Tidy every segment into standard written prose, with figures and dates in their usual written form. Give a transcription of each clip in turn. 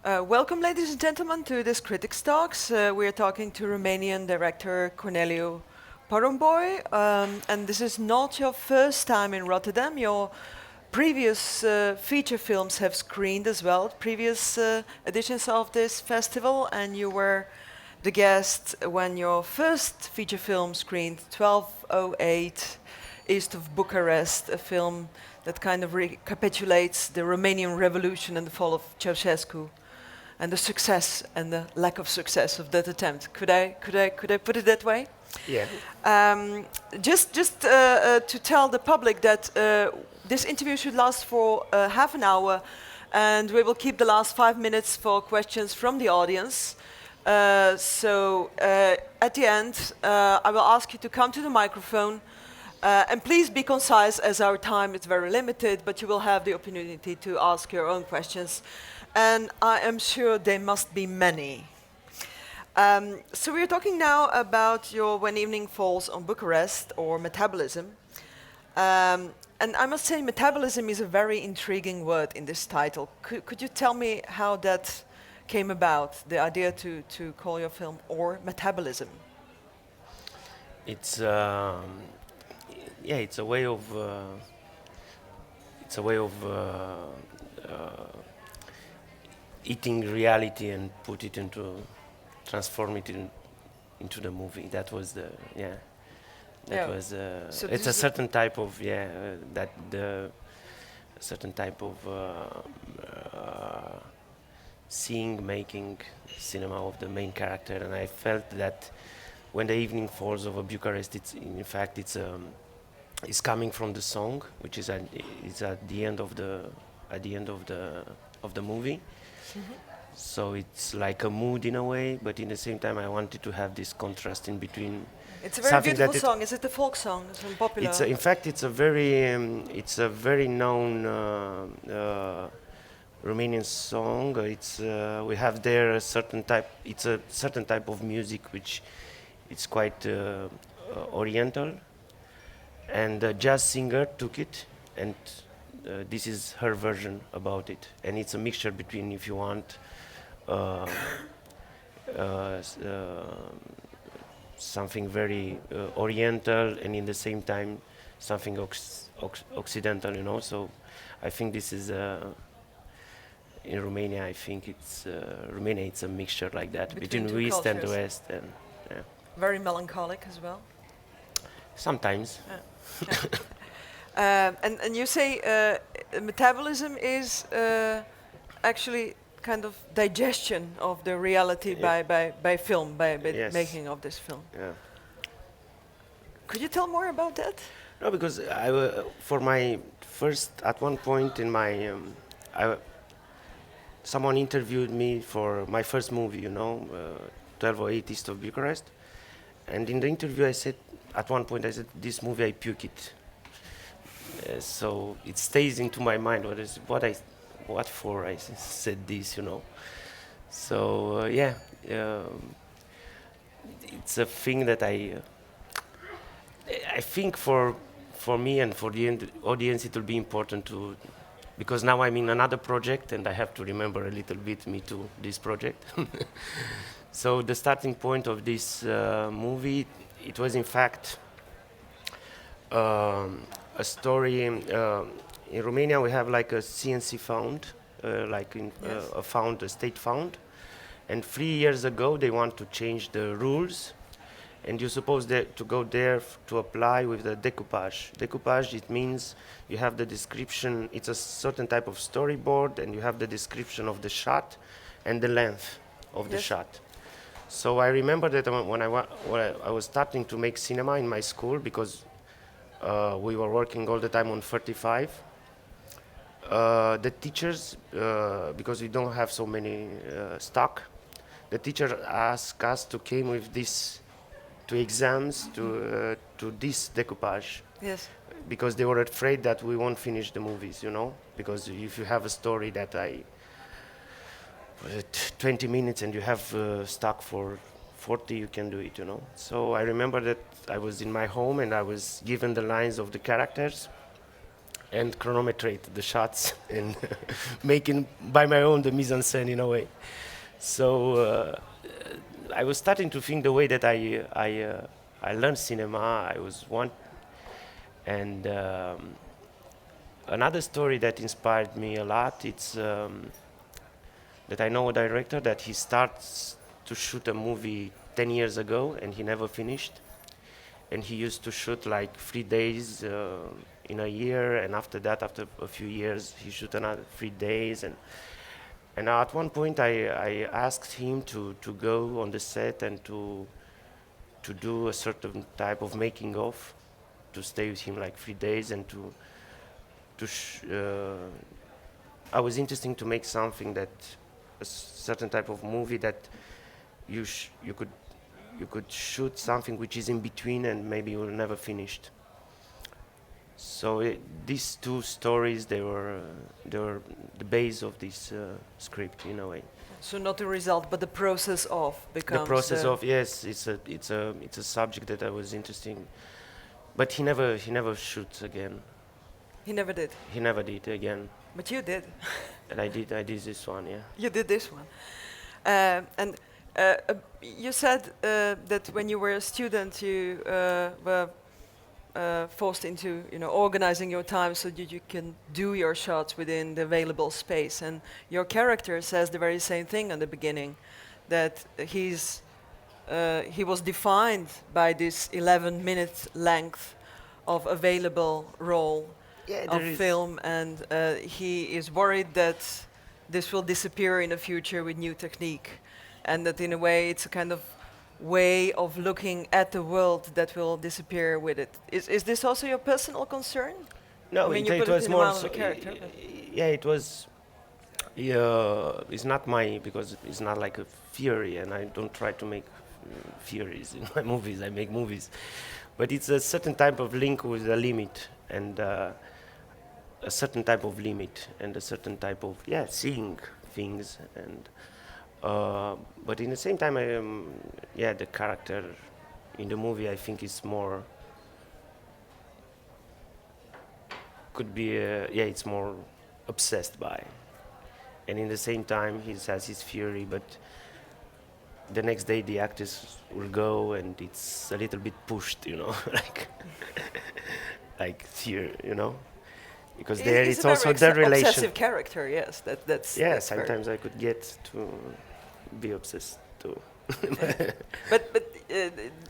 Welcome, ladies and gentlemen, to this Critics Talks. We are talking to Romanian director Corneliu Porumboiu, and this is not your first time in Rotterdam. Your previous feature films have screened as well, previous editions of this festival, and you were the guest when your first feature film screened, 1208 East of Bucharest, a film that kind of recapitulates the Romanian Revolution and the fall of Ceausescu and the success and the lack of success of that attempt. Could I put it that way? Yeah. Just to tell the public that this interview should last for half an hour, and we will keep the last 5 minutes for questions from the audience. So at the end, I will ask you to come to the microphone, and please be concise, as our time is very limited, but you will have the opportunity to ask your own questions. And I am sure there must be many. So we're talking now about your When Evening Falls on Bucharest, or Metabolism. And I must say, metabolism is a very intriguing word in this title. Could you tell me how that came about, the idea to call your film Or Metabolism? It's it's a way of eating reality and transform it into the movie. That was the So it's a certain type of certain type of seeing, making cinema of the main character, and I felt that When the Evening Falls over Bucharest, it's coming from the song, which is at the end of the movie. Mm-hmm. So it's like a mood in a way, but in the same time I wanted to have this contrast in between. It's a very beautiful song. Is it a folk song? It's very popular. In fact, it's a very known Romanian song. We have there a certain type. It's a certain type of music which it's quite oriental, and a jazz singer took it, and this is her version about it. And it's a mixture between, if you want, something very oriental, and in the same time something occidental, you know. So I think this is in Romania. I think it's Romania. It's a mixture like that between East and West, and very melancholic as well. Sometimes. And you say metabolism is actually kind of digestion of the reality by film, by yes. making of this film. Yeah. Could you tell more about that? No, because for my first, at one point in my, someone interviewed me for my first movie, 1208 East of Bucharest. And in the interview at one point I said, this movie I puke it. So it stays into my mind, what for I said this, So it's a thing that I think for me and for the audience it will be important to, because now I'm in another project and I have to remember a little bit me too, this project. So the starting point of this movie, it was in fact a story. In Romania we have like a CNC fund, a state fund, and 3 years ago they want to change the rules, and you're supposed to go there to apply with the découpage. Découpage, it means you have the description, it's a certain type of storyboard, and you have the description of the shot and the length of the shot. So I remember that when I was starting to make cinema in my school, because we were working all the time on 35, the teachers, because we don't have so many stock, the teacher asked us to came with this to exams to this découpage. Yes. Because they were afraid that we won't finish the movies, because if you have a story that 20 minutes and you have stock for 40, you can do it, So I remember that I was in my home and I was given the lines of the characters, and chronometrate the shots and making by my own the mise en scène in a way. So I was starting to think the way that I learned cinema. I was one, and another story that inspired me a lot. It's that I know a director that he starts to shoot a movie 10 years ago and he never finished. And he used to shoot like 3 days in a year, and after that, after a few years, he shoot another 3 days. And at one point, I asked him to go on the set and to do a certain type of making of, to stay with him like 3 days and I was interested to make something that a certain type of movie that you could shoot something which is in between and maybe you will never finished. So these two stories, they were the base of this script in a way. So not the result, but the process of becomes The process of, yes, it's a subject that I was interested in. But he never shoots again. He never did. He never did again. But you did. And I did this one, yeah. You did this one. And you said that when you were a student, you were forced into organizing your time so that you can do your shots within the available space. And your character says the very same thing in the beginning, that he was defined by this 11-minute length of available roll of film, and he is worried that this will disappear in the future with new technique, and that in a way it's a kind of way of looking at the world that will disappear with it. Is this also your personal concern? No, I mean, it was more. Yeah, it was. It's not because it's not like a theory, and I don't try to make theories in my movies. I make movies, but it's a certain type of link with a limit, and a certain type of limit, and a certain type of seeing things, and. But in the same time, the character in the movie, I think, is more. Could be, it's more obsessed by, and in the same time, he has his fury. But the next day, the actors will go, and it's a little bit pushed, like fear, because there it's also the relation. Obsessive character, yes. That's. Yeah, that's sometimes I could get to be obsessed too. But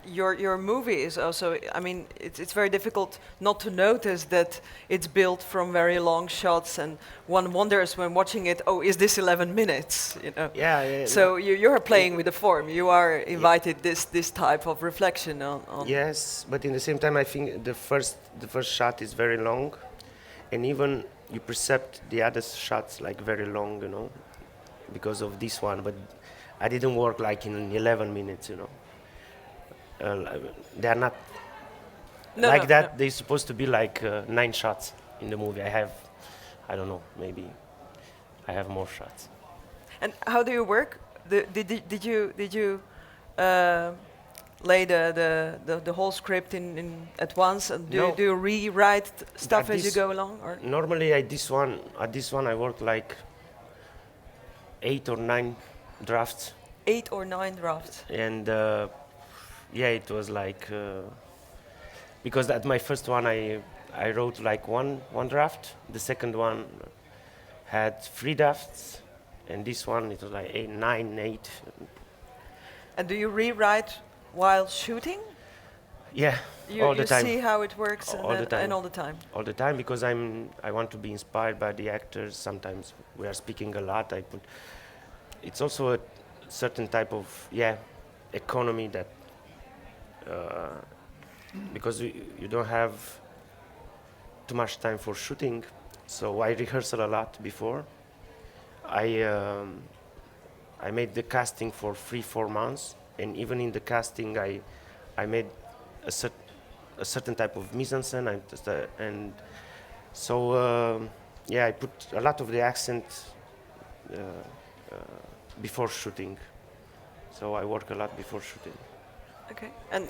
your movie is also. I mean, it's very difficult not to notice that it's built from very long shots, and one wonders when watching it. Oh, is this 11 minutes? Yeah. So you're playing with the form. You are invited this type of reflection on. Yes, but in the same time, I think the first shot is very long, and even you perceive the other shots like very long, because of this one. But I didn't work like in 11 minutes, they are not that. No. They're supposed to be like 9 shots in the movie. I don't know, maybe I have more shots. And how do you work? Did you lay the whole script in at once, and do you rewrite stuff as you go along? Or? Normally, at this one I work like 8 or 9 drafts. 8 or 9 drafts. And it was like because at my first one I wrote like one draft. The second one had 3 drafts, and this one it was like 9, 8. And do you rewrite while shooting? Yeah, all the time. You see how it works all the time. And all the time. All the time, because I want to be inspired by the actors. Sometimes we are speaking a lot. It's also a certain type of economy that because you don't have too much time for shooting, so I rehearse a lot before. I made the casting for 3-4 months, and even in the casting I made a certain type of mise en scène, and so I put a lot of the accent before shooting. So I work a lot before shooting. Okay. And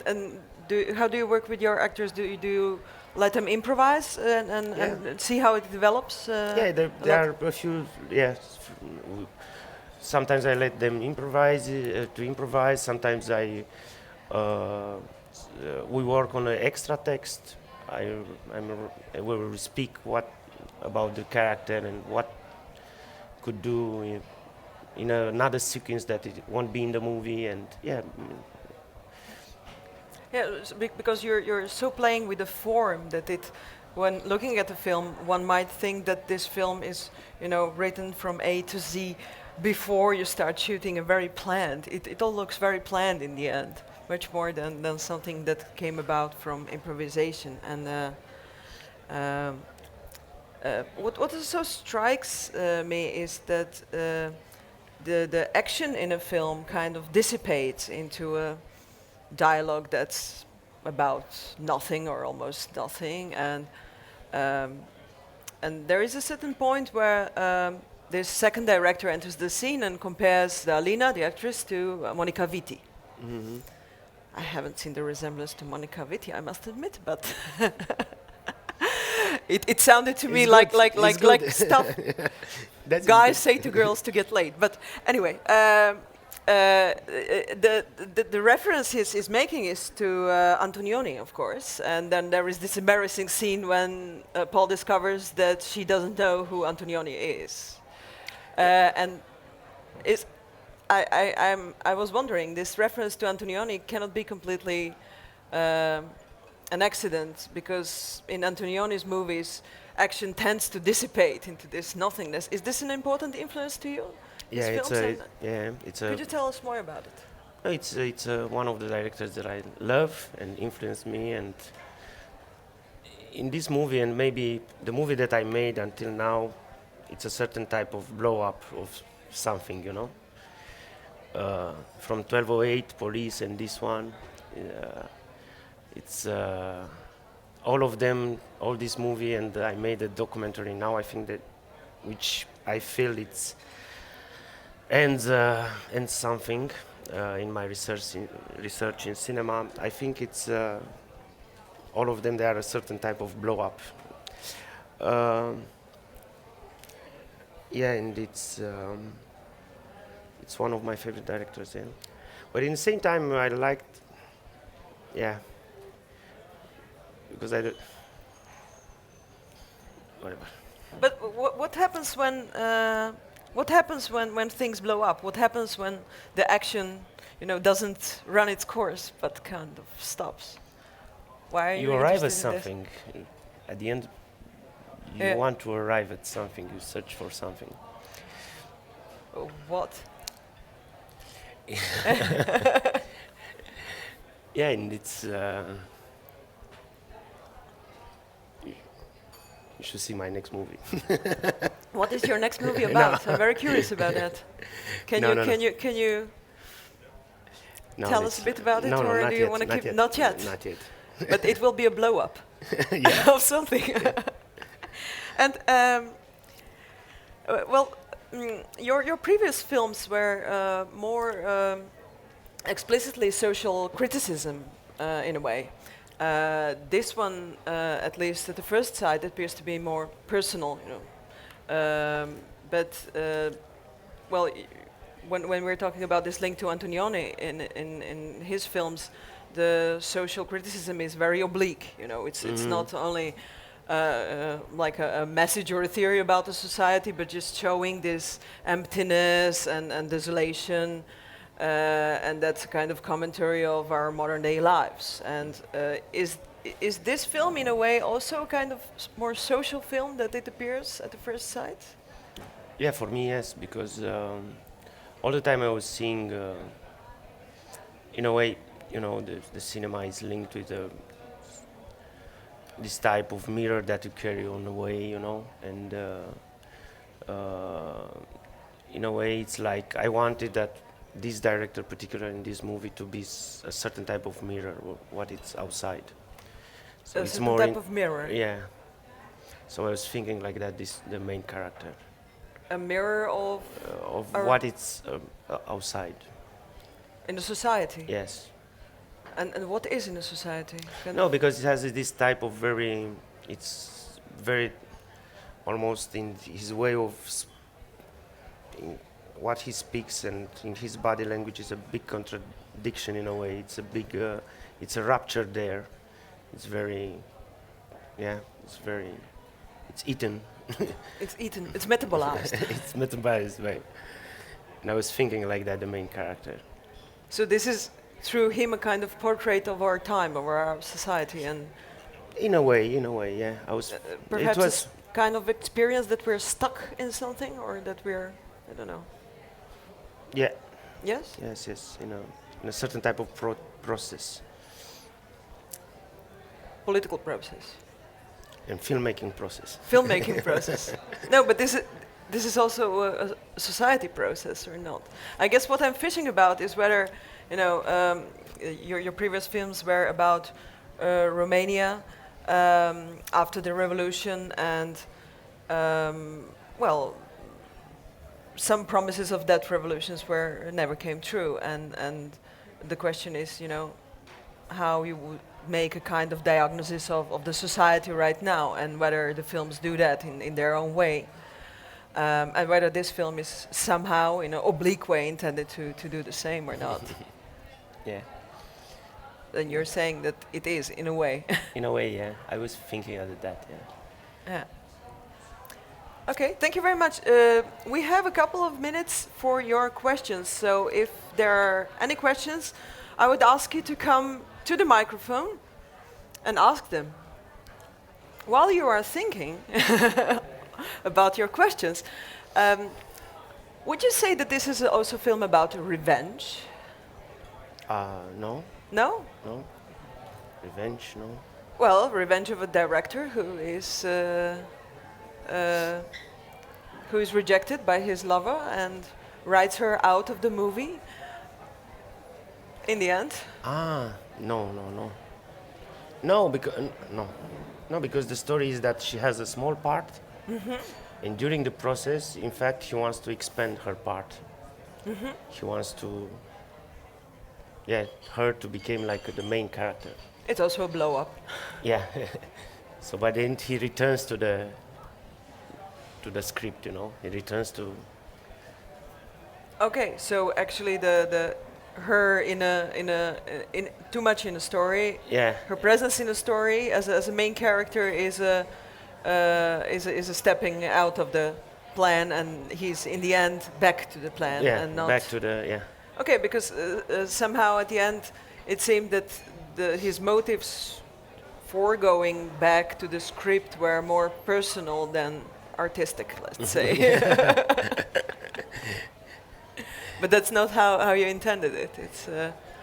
how do you work with your actors? Do you let them improvise and see how it develops? Yeah, there are a few. Yes, sometimes I let them improvise to improvise. Sometimes we work on an extra text. I will speak what about the character and what could do in another sequence that it won't be in the movie, and yeah. Yeah, because you're so playing with the form that when looking at the film, one might think that this film is, written from A to Z before you start shooting and very planned. It all looks very planned in the end, much more than something that came about from improvisation. And what also strikes me is that the action in a film kind of dissipates into a dialogue that's about nothing or almost nothing, and there is a certain point where this second director enters the scene and compares Alina, the actress, to Monica Vitti. Mm-hmm. I haven't seen the resemblance to Monica Vitti, I must admit, but it sounded to me like stuff guys say to girls to get laid. But anyway, the reference he's making is to Antonioni, of course, and then there is this embarrassing scene when Paul discovers that she doesn't know who Antonioni is, and is I was wondering, this reference to Antonioni cannot be completely an accident, because in Antonioni's movies, action tends to dissipate into this nothingness. Is this an important influence to you? Yeah, Could you tell us more about it? No, it's one of the directors that I love and influenced me, and in this movie, and maybe the movie that I made until now, it's a certain type of blow up of something, from 1208 Police and this one, it's all of them, all this movie, and I made a documentary now. I think that, which I feel it's ends something in my research in cinema. I think it's all of them. They are a certain type of blow up. Yeah, and it's one of my favorite directors. Yeah, but in the same time, I liked, yeah, because I whatever. But what happens when? What happens when things blow up? What happens when the action, doesn't run its course but kind of stops? Why are you arrive at interested in this? something. At the end, you want to arrive at something. You search for something. What? Yeah, and it's. You should see my next movie. What is your next movie about? I'm very curious about that. Can you tell us a bit about it, or do you want to keep? Not yet. Not yet. But it will be a blow up of something. And your previous films were more explicitly social criticism in a way. This one, at least at the first sight, appears to be more personal, when we're talking about this link to Antonioni in his films, the social criticism is very oblique. It's not only like a message or a theory about the society, but just showing this emptiness and desolation. And that's a kind of commentary of our modern day lives. And is this film in a way also a kind of more social film that it appears at the first sight? Yeah, for me, yes, because all the time I was seeing, in a way, the cinema is linked with this type of mirror that you carry on the way, and in a way it's like I wanted that this director, particularly in this movie, to be a certain type of mirror, what it's outside. So a it's certain more type of mirror. Yeah. So I was thinking like that. The main character. A mirror of what it's outside. In the society. Yes. And what is in a society? No, because it has this type of it's very almost in his way of in what he speaks and in his body language is a big contradiction in a way. It's a big, it's a rupture there. It's very, yeah, it's eaten. It's eaten, it's metabolized. It's metabolized, right. And I was thinking like that, the main character. So this is, through him, a kind of portrait of our time, of our society, and In a way, yeah. perhaps it was it's kind of experience that we're stuck in something, or that we're, I don't know. yeah, Yes? yes, in a certain type of process Political process. and filmmaking process. Filmmaking process. No, but this is also a society process, or not? I guess what I'm fishing about is whether, your previous films were about Romania after the revolution, and well, some promises of that revolutions never came true, and the question is, how you would make a kind of diagnosis of the society right now, and whether the films do that in their own way, and whether this film is somehow, in an oblique way, intended to do the same or not. Yeah, Then you're saying that it is, in a way. in a way, yeah. I was thinking of that, yeah. Yeah. Okay, thank you very much. We have a couple of minutes for your questions, so if there are any questions, I would ask you to come to the microphone and ask them. While you are thinking about your questions, would you say that this is also a film about revenge? No, No? revenge, no. Well, revenge of a director who is rejected by his lover and writes her out of the movie in the end. No. No, because the story is that she has a small part, and during the process, in fact, he wants to expand her part. He wants to, her to become like the main character. It's also a blow up. Yeah. So by the end, he returns to the script. He returns to. Okay, so actually her in too much in a story. Yeah. Her presence in a story as a main character is a stepping out of the plan, and he's in the end back to the plan. Yeah. And not Back to the Okay, because somehow at the end it seemed that his motives for going back to the script were more personal than artistic, let's say. But that's not how you intended it. It's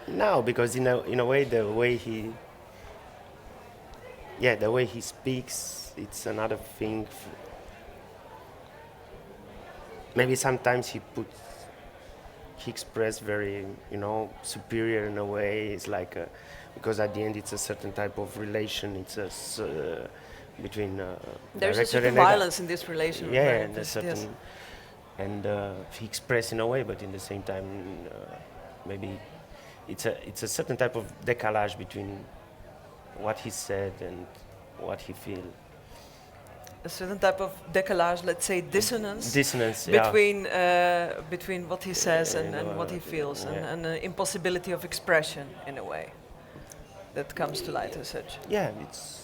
No, because in a way the way he speaks, it's another thing. Maybe sometimes he express very superior in a way. It's like because at the end it's a certain type of relation. It's between there's a director certain and violence in this relation. yeah, right? and a Yes. certain and he express in a way, but in the same time maybe it's a certain type of décalage between what he said and what he feel. A certain type of décalage, let's say dissonance. Dissonance, yeah. Between what he says and what he feels, yeah. and an impossibility of expression in a way that comes to light as such. Yeah, it's.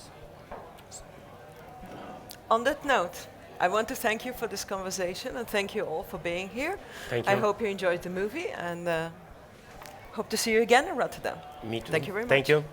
On that note, I want to thank you for this conversation, and thank you all for being here. Thank you. I hope you enjoyed the movie, and hope to see you again in Rotterdam. Me too. Thank you very much. Thank you.